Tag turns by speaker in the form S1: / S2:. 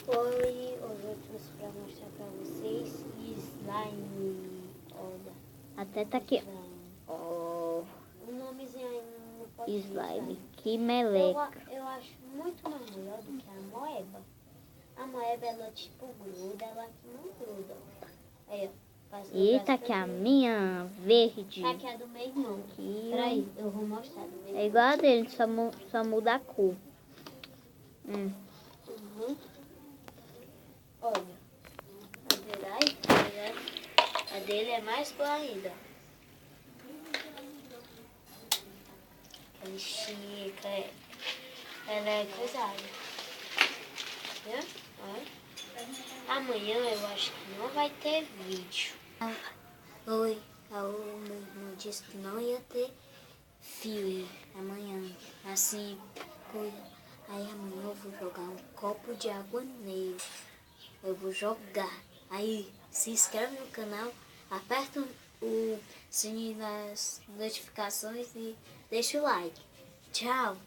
S1: Hoje eu trouxe pra mostrar pra vocês slime. Olha.
S2: Até tá aqui.
S1: Slime.
S2: Oh,
S1: O nomezinho aí não pode ser
S2: slime. Que meleca.
S1: Eu acho muito mais melhor do que a moeba. A moeba, ela tipo gruda, ela aqui não gruda. Aí, ó.
S2: Eita, aqui a minha verde.
S1: Tá aqui a do meu irmão.
S2: Aqui,
S1: Peraí, eu vou mostrar do meu irmão.
S2: é igual a dele, só muda a cor.
S1: Uhum. Olha. A dele é mais cor ainda. Ela estica, ela é coisada. Viu? Olha. Amanhã eu acho que não vai ter vídeo. Oi, o meu irmão disse que não ia ter filme amanhã. Assim, coisa. Aí amanhã eu vou jogar um copo de água nele. Eu vou jogar. Aí se inscreve no canal, aperta o sininho das notificações e deixa o like. Tchau!